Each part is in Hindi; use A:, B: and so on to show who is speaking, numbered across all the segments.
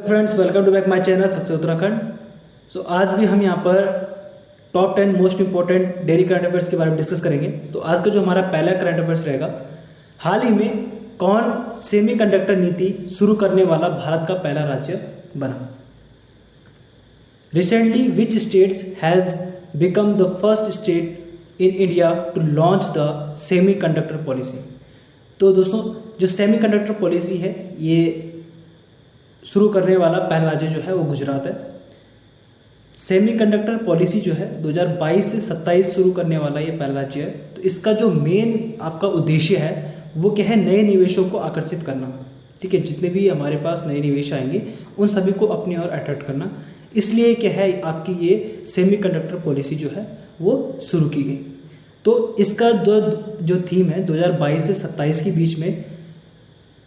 A: Friends, welcome to back my channel success Uttarakhand. आज भी हम यहाँ पर top 10 most important daily current affairs के बारे में डिस्कस करेंगे। तो आज का जो हमारा पहला करंट अफेयर्स रहेगा, हाल ही में कौन सेमीकंडक्टर नीति शुरू करने वाला भारत का पहला राज्य बना। Recently which states has become the first state in India to launch the semiconductor policy. तो दोस्तों, जो सेमीकंडक्टर पॉलिसी है ये शुरू करने वाला पहला राज्य जो है वो गुजरात है। सेमीकंडक्टर पॉलिसी जो है 2022 से 27 शुरू करने वाला ये पहला राज्य है। तो इसका जो मेन आपका उद्देश्य है वो क्या है, नए निवेशों को आकर्षित करना। ठीक है, जितने भी हमारे पास नए निवेश आएंगे उन सभी को अपनी ओर अट्रैक्ट करना। इसलिए क्या है, आपकी ये सेमीकंडक्टर पॉलिसी जो है वो शुरू की गई। तो इसका जो थीम है 2022 से 27 के बीच में,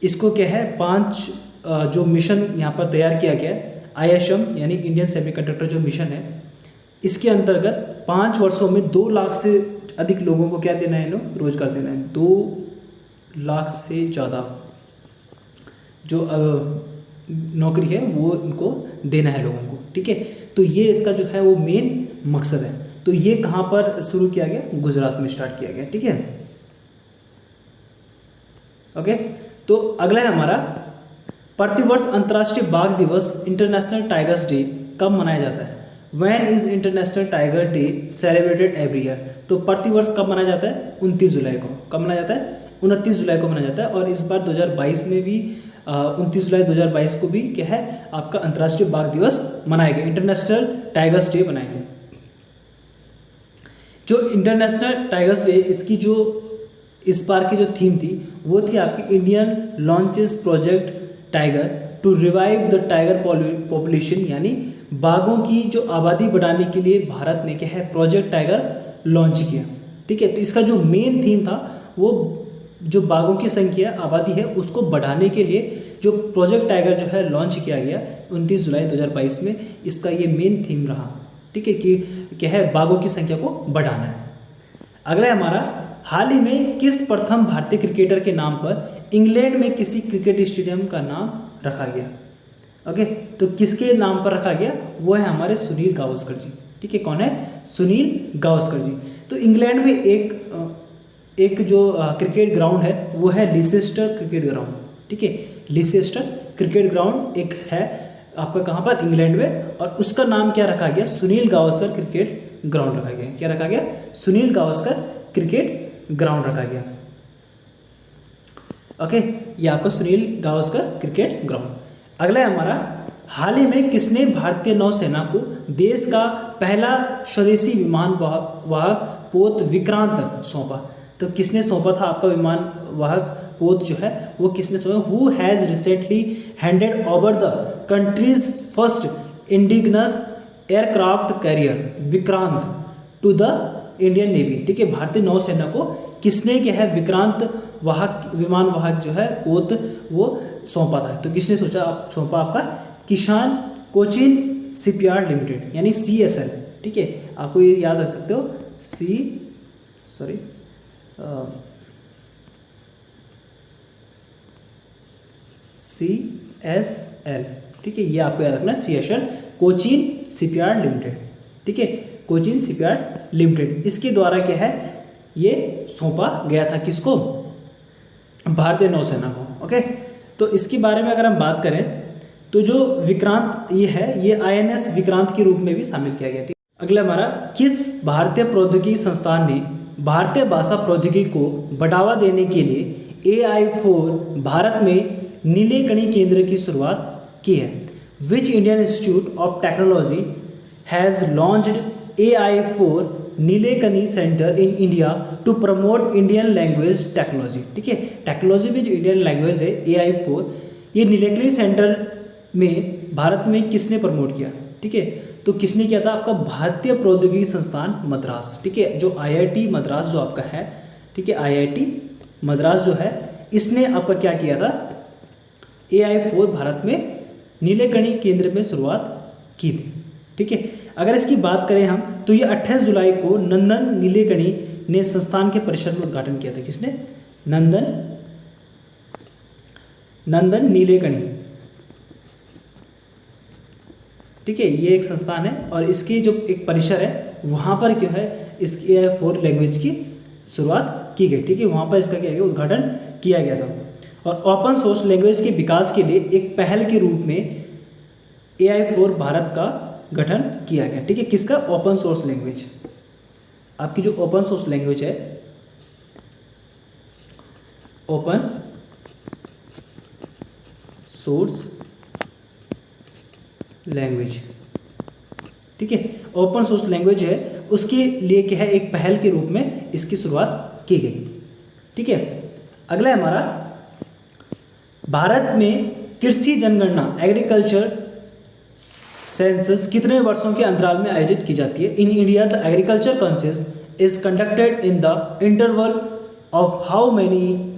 A: इसको क्या है 5 जो मिशन यहाँ पर तैयार किया गया है, ISM यानी इंडियन सेमीकंडक्टर जो मिशन है, इसके अंतर्गत 5 वर्षों में 2 लाख से अधिक लोगों को क्या देना है, रोजगार देना है। 2 लाख से ज़्यादा जो नौकरी है वो इनको देना है लोगों को। ठीक है, तो ये इसका जो है वो मेन मकसद है। तो ये कहाँ पर शुरू किया गया, गुजरात में स्टार्ट किया गया। ठीक है, ओके। तो अगला है हमारा, प्रतिवर्ष अंतर्राष्ट्रीय बाघ दिवस इंटरनेशनल टाइगर्स डे कब मनाया जाता है। When is international tiger day celebrated every year. तो प्रतिवर्ष कब मनाया जाता है, 29 जुलाई को। कब मनाया जाता है, 29 जुलाई को मनाया जाता है। और इस बार 2022 में भी 29 जुलाई 2022 को भी क्या है आपका अंतर्राष्ट्रीय बाघ दिवस मनाया गया, इंटरनेशनल टाइगर्स डे मनाया गया। जो इंटरनेशनल टाइगर्स डे, इसकी जो इस बार की जो थीम थी वो थी आपकी Indian launches project tiger to revive the tiger population, यानी बाघों की जो आबादी बढ़ाने के लिए भारत ने क्या है प्रोजेक्ट टाइगर लॉन्च किया। ठीक है, तो इसका जो मेन थीम था वो जो बाघों की संख्या आबादी है उसको बढ़ाने के लिए जो प्रोजेक्ट टाइगर जो है लॉन्च किया गया 29 जुलाई 2022 में, इसका ये मेन थीम रहा। ठीक है, कि क्या है बाघों की संख्या को बढ़ाना है। अगला है हमारा, हाल ही में किस प्रथम भारतीय क्रिकेटर के नाम पर इंग्लैंड में किसी क्रिकेट स्टेडियम का नाम रखा गया। ओके, तो किसके नाम पर रखा गया, वो है हमारे सुनील गावस्कर जी। ठीक है, कौन है, सुनील गावस्कर जी। तो इंग्लैंड में एक जो क्रिकेट ग्राउंड है वो है लिसेस्टर क्रिकेट ग्राउंड। ठीक है, लिसेस्टर क्रिकेट ग्राउंड एक है आपका कहाँ पर, इंग्लैंड में, और उसका नाम क्या रखा गया, सुनील गावस्कर क्रिकेट ग्राउंड रखा गया। क्या रखा गया, सुनील गावस्कर क्रिकेट ग्राउंड रखा गया। ओके, ये आपका सुनील गावस्कर क्रिकेट ग्राउंड। अगला है हमारा, हाल ही में किसने भारतीय नौसेना को देश का पहला स्वदेशी विमान वाहक पोत विक्रांत सौंपा। तो किसने सौंपा था आपका विमान वाहक पोत जो है वो किसने सौंपा, who has recently handed over the country's first indigenous aircraft carrier Vikrant to the Indian navy. ठीक है, भारतीय नौसेना को किसने क्या है विक्रांत वाहक विमान वाहक जो है पोत वो सौंपा था। तो किसने सौंपा आपका किसान कोचिन शिपयार्ड लिमिटेड यानी CSL। ठीक है, आपको ये याद रख सकते हो, CSL। ठीक है, ये आपको याद रखना, CSL कोचिन शिपयार्ड लिमिटेड। ठीक है, कोचिन शिपयार्ड लिमिटेड, इसके द्वारा क्या है ये सौंपा गया था, किसको, भारतीय नौसेना को। ओके, तो इसके बारे में अगर हम बात करें तो जो विक्रांत ये है ये INS विक्रांत के रूप में भी शामिल किया गया। अगला हमारा, किस भारतीय प्रौद्योगिकी संस्थान ने भारतीय भाषा प्रौद्योगिकी को बढ़ावा देने के लिए AI4 भारत में नीलेकणी केंद्र की शुरुआत की है। Which Indian institute of technology has launched AI4 Nilekani center in India to promote Indian language technology. ठीक है, टेक्नोलॉजी में जो इंडियन लैंग्वेज है AI4, ये नीलेकनी सेंटर में भारत में किसने प्रमोट किया। ठीक है, तो किसने किया था, आपका भारतीय प्रौद्योगिकी संस्थान मद्रास। ठीक है, जो IIT मद्रास जो आपका है, ठीक है, IIT मद्रास जो है इसने आपका क्या किया था, AI4 भारत में नीलेकणी केंद्र में शुरुआत की थी। ठीक है, अगर इसकी बात करें हम तो ये 28 जुलाई को नंदन नीलेकणी ने संस्थान के परिसर में उद्घाटन किया था। किसने, नंदन नीलेकणी। ठीक है, ये एक संस्थान है और इसकी जो एक परिसर है वहाँ पर क्या है इसकी AI4 लैंग्वेज की शुरुआत की गई। ठीक है, वहाँ पर इसका क्या गया उद्घाटन किया गया था। और ओपन सोर्स लैंग्वेज के विकास के लिए एक पहल के रूप में AI4 भारत का गठन किया गया। ठीक है, किसका? Open source language. आपकी जो ओपन सोर्स लैंग्वेज है, ओपन सोर्स लैंग्वेज, ठीक है, ओपन सोर्स लैंग्वेज है, उसके लिए क्या है एक पहल के रूप में इसकी शुरुआत की गई। ठीक है, अगला है हमारा, भारत में कृषि जनगणना एग्रीकल्चर सेंसस कितने वर्षों के अंतराल में आयोजित की जाती है? In India the agriculture census is conducted in the interval of how many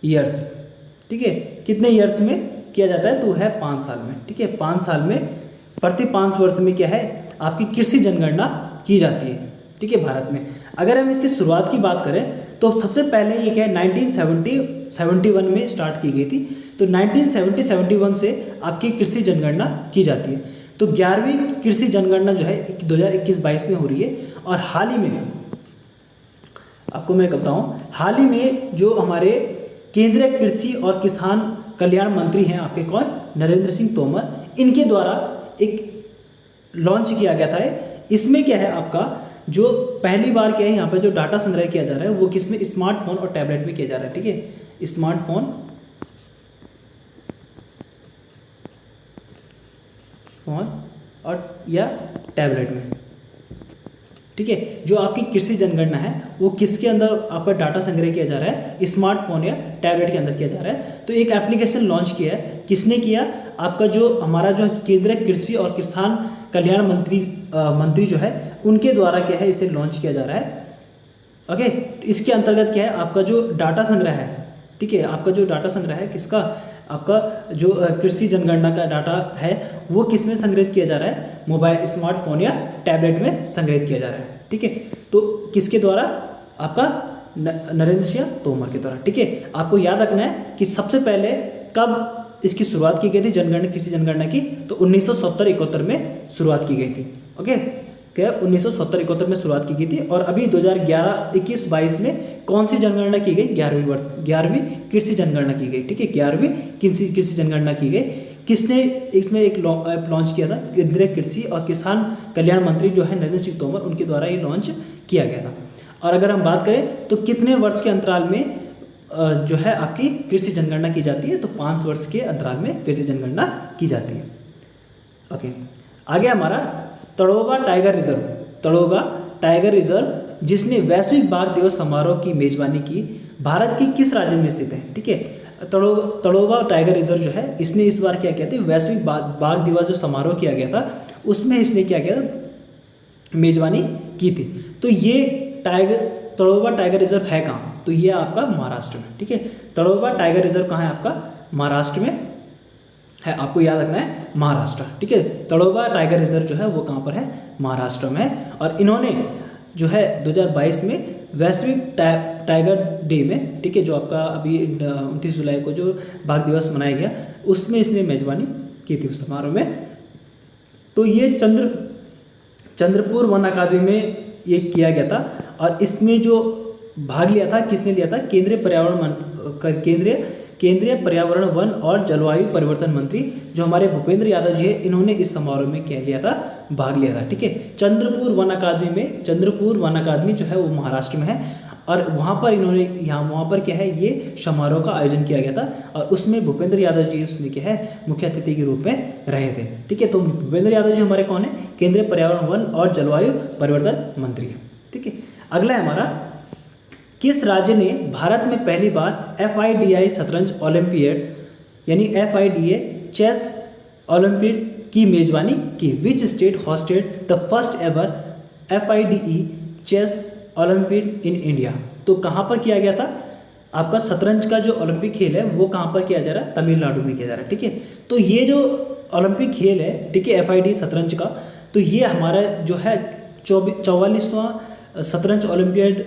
A: years. ठीक है, कितने ईयर्स में किया जाता है? तो है 5 साल में। ठीक है, 5 साल में, प्रति 5 वर्ष में क्या है आपकी कृषि जनगणना की जाती है। ठीक है, भारत में। अगर हम इसकी शुरुआत की बात करें तो सबसे पहले ये क्या है 1971 में स्टार्ट की गई थी। तो 1971 से आपकी कृषि जनगणना की जाती है। तो 11वीं कृषि जनगणना जो है 2021-22 में हो रही है। और हाल ही में आपको मैं बताऊं, हाल ही में जो हमारे केंद्रीय कृषि और किसान कल्याण मंत्री हैं आपके कौन? नरेंद्र सिंह तोमर, इनके द्वारा एक लॉन्च किया गया था। इसमें क्या है आपका जो पहली बार क्या है यहाँ पे जो डाटा संग्रह किया जा रहा है वो किसमें? स्मार्टफोन और टैबलेट में किया जा रहा है। ठीक है, स्मार्टफोन और या टैबलेट में। ठीक है, जो आपकी कृषि जनगणना है वो किसके अंदर आपका डाटा संग्रह किया जा रहा है? स्मार्टफोन या टैबलेट के अंदर किया जा रहा है। तो एक एप्लीकेशन लॉन्च किया है, किसने किया? आपका जो हमारा जो केंद्रीय कृषि और किसान कल्याण मंत्री जो है उनके द्वारा क्या है इसे लॉन्च किया जा रहा है। ओके, तो इसके अंतर्गत क्या है आपका जो डाटा संग्रह है, ठीक है, आपका जो डाटा संग्रह है किसका? आपका जो कृषि जनगणना का डाटा है वो किस में संग्रहित किया जा रहा है? मोबाइल, स्मार्टफोन या टैबलेट में संग्रहित किया जा रहा है। ठीक है, तो किसके द्वारा? आपका नरेंद्र सिंह तोमर के द्वारा। ठीक है, आपको याद रखना है कि सबसे पहले कब इसकी शुरुआत की गई थी जनगणना, कृषि जनगणना की? तो 1970-71 में शुरुआत की गई थी। ओके, क्या 1970-71 में शुरुआत की गई थी। और अभी 2011-21-22 में कौन सी जनगणना की गई? 11वीं कृषि जनगणना की गई। ठीक है, 11वीं कृषि जनगणना की गई। किसने इसमें एक ऐप लॉन्च किया था? केंद्रीय कृषि और किसान कल्याण मंत्री जो है नरेंद्र सिंह तोमर, उनके द्वारा ये लॉन्च किया गया था। और अगर हम बात करें तो कितने वर्ष के अंतराल में जो है आपकी कृषि जनगणना की जाती है? तो 5 वर्ष के अंतराल में कृषि जनगणना की जाती है। ओके, आगे हमारा तड़ोगा टाइगर रिजर्व। तड़ोगा टाइगर रिजर्व जिसने वैश्विक बाघ दिवस समारोह की मेजबानी की, भारत की किस राज्य में स्थित है? ठीक है, तड़ोगा टाइगर रिजर्व जो है इसने इस बार क्या किया था? वैश्विक बाघ दिवस जो समारोह किया गया था उसमें इसने क्या किया था? मेजबानी की थी। तो ये तड़ोगा टाइगर रिजर्व है कहाँ? तो ये आपका महाराष्ट्र में। ठीक है, तड़ोगा टाइगर रिजर्व कहाँ है आपका? महाराष्ट्र में है, आपको याद रखना है महाराष्ट्र। ठीक है, तड़ोगा टाइगर रिजर्व जो है वो कहाँ पर है? महाराष्ट्र में है। और इन्होंने जो है 2022 में वैश्विक टाइगर डे में, ठीक है, जो आपका अभी 29 जुलाई को जो बाघ दिवस मनाया गया उसमें इसने मेजबानी की थी उस समारोह में। तो ये चंद्रपुर वन अकादमी में ये किया गया था। और इसमें जो भाग लिया था किसने लिया था? केंद्रीय पर्यावरण वन और जलवायु परिवर्तन मंत्री जो हमारे भूपेंद्र यादव जी है, इन्होंने इस समारोह में क्या लिया था? भाग लिया था। ठीक है, चंद्रपुर वन अकादमी जो है वो महाराष्ट्र में है। और वहाँ पर क्या है ये समारोह का आयोजन किया गया था। और उसमें भूपेंद्र यादव जी उसमें क्या है मुख्य अतिथि के रूप में रहे थे। ठीक है, तो भूपेंद्र यादव जी हमारे कौन है? केंद्रीय पर्यावरण वन और जलवायु परिवर्तन मंत्री है। ठीक है, अगला है हमारा, किस राज्य ने भारत में पहली बार FIDE शतरंज ओलंपियाड यानी FIDE चेस ओलंपियाड की मेजबानी की? Which state hosted the first ever FIDE chess olympiad in India? तो कहाँ पर किया गया था? आपका शतरंज का जो ओलंपिक खेल है वो कहाँ पर किया जा रहा है? तमिलनाडु में किया जा रहा है। ठीक है, तो ये जो ओलंपिक खेल है, ठीक है, FIDE शतरंज का, तो ये हमारा जो है 44वां शतरंज ओलंपियाड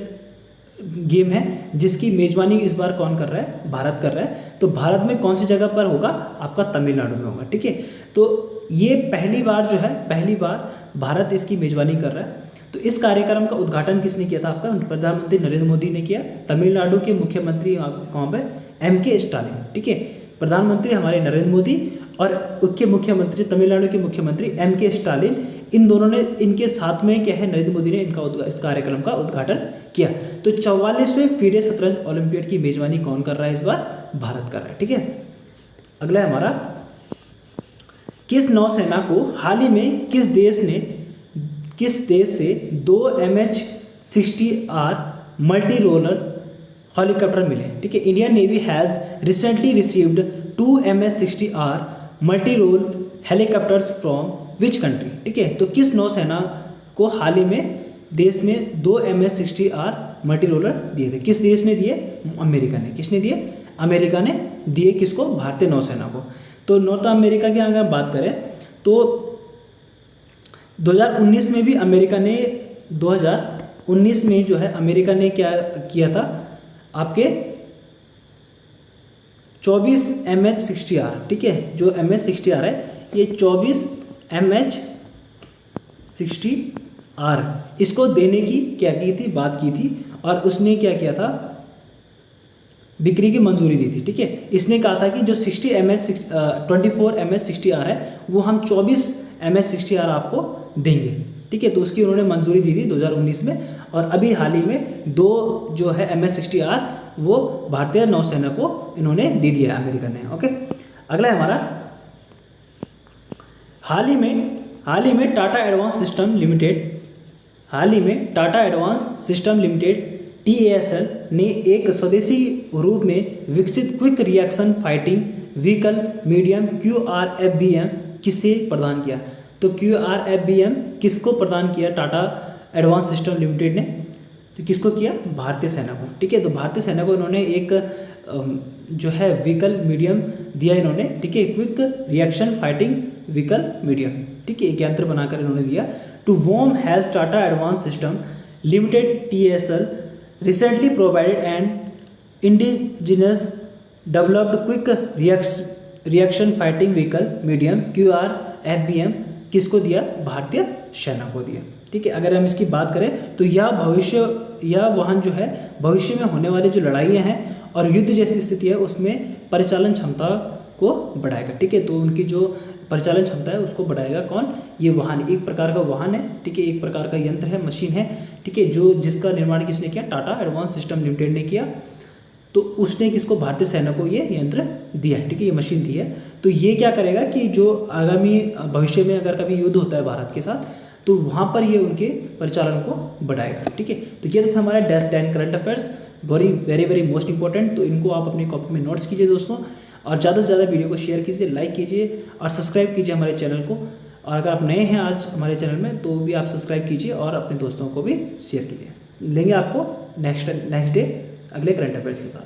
A: गेम है जिसकी मेजबानी इस बार कौन कर रहा है, भारत कर रहा है। तो भारत में कौन सी जगह पर होगा, आपका तमिलनाडु में होगा, ठीक है। तो ये पहली बार जो है, पहली बार भारत इसकी मेजबानी कर रहा है। तो इस कार्यक्रम का उद्घाटन किसने किया था, आपका प्रधानमंत्री नरेंद्र मोदी ने किया। तमिलनाडु के मुख्यमंत्री कहाँ पे, M.K. स्टालिन, ठीक है। प्रधानमंत्री हमारे नरेंद्र मोदी और उसके मुख्यमंत्री, तमिलनाडु के मुख्यमंत्री M.K. स्टालिन, इन दोनों ने, इनके साथ में क्या है, नरेंद्र मोदी ने इनका इस कार्यक्रम का उद्घाटन किया। तो 44वें फीडे शतरंज ओलंपियाड की मेजबानी कौन कर रहा है इस बार, भारत कर रहा है, ठीक है। अगला है हमारा, किस नौसेना को हाल ही में किस देश से 2 MH-60R मल्टी रोलर हेलीकॉप्टर मिले, ठीक है। Indian navy has recently received 2 MH-60R multi role helicopters from which country, ठीक है। तो किस नौसेना को हाल ही में देश में 2 MH-60R मल्टी रोलर दिए थे, किस देश ने दिए, अमेरिका ने। किसने दिए, अमेरिका ने दिए, किसको, भारतीय नौसेना को। तो नॉर्थ अमेरिका की अगर बात करें तो 2019 में भी अमेरिका ने, 2019 में जो है अमेरिका ने क्या किया था, आपके 24 MH-60R, ठीक है। जो MH-60R है ये 24 MH-60R इसको देने की क्या की थी, बात की थी। और उसने क्या किया था, बिक्री की मंजूरी दी थी, ठीक है। इसने कहा था कि जो 24 MH-60R है वो हम 24 MH-60R आपको देंगे, ठीक है। तो उसकी उन्होंने मंजूरी दी थी 2019 में। और अभी हाल ही में 2 जो है MH-60R वो भारतीय नौसेना को इन्होंने दे दिया अमेरिका ने, ओके। अगला है हमारा, हाल ही में Tata advance system limited TASL ने एक स्वदेशी रूप में विकसित quick reaction fighting vehicle medium QRFBM किसे प्रदान किया। तो QRFBM किसको प्रदान किया, टाटा एडवांस सिस्टम लिमिटेड ने, तो किसको किया, भारतीय सेना को, ठीक है। तो भारतीय सेना को इन्होंने एक जो है व्हीकल मीडियम दिया इन्होंने, ठीक है, quick reaction fighting vehicle medium, ठीक है, एक यंत्र बनाकर इन्होंने दिया। To whom has Tata advance system limited TASL recently provided an indigenous developed quick reaction fighting vehicle medium QRFBM किसको दिया, भारतीय सेना को दिया, ठीक है। अगर हम इसकी बात करें तो यह वाहन जो है भविष्य में होने वाली जो लड़ाइयाँ हैं और युद्ध जैसी स्थिति है उसमें परिचालन क्षमता को बढ़ाएगा, ठीक है। तो उनकी जो परिचालन क्षमता है उसको बढ़ाएगा कौन, ये वाहन, एक प्रकार का वाहन है, ठीक है, एक प्रकार का यंत्र है, मशीन है, ठीक है, जो जिसका निर्माण किसने किया, टाटा एडवांस सिस्टम लिमिटेड ने किया। तो उसने किसको, भारतीय सेना को ये यंत्र दिया है, ठीक है, ये मशीन दी है। तो ये क्या करेगा कि जो आगामी भविष्य में अगर कभी युद्ध होता है भारत के साथ तो वहाँ पर ये उनके परिचालन को बढ़ाएगा, ठीक है। तो ये था हमारा 10 current affairs, very most important. तो इनको आप अपनी कॉपी में नोट्स कीजिए दोस्तों, और ज़्यादा से ज़्यादा वीडियो को शेयर कीजिए, लाइक कीजिए और सब्सक्राइब कीजिए हमारे चैनल को। और अगर आप नए हैं आज हमारे चैनल में तो भी आप सब्सक्राइब कीजिए और अपने दोस्तों को भी शेयर कीजिए। मिलेंगे आपको नेक्स्ट डे अगले करंट अफेयर्स के साथ।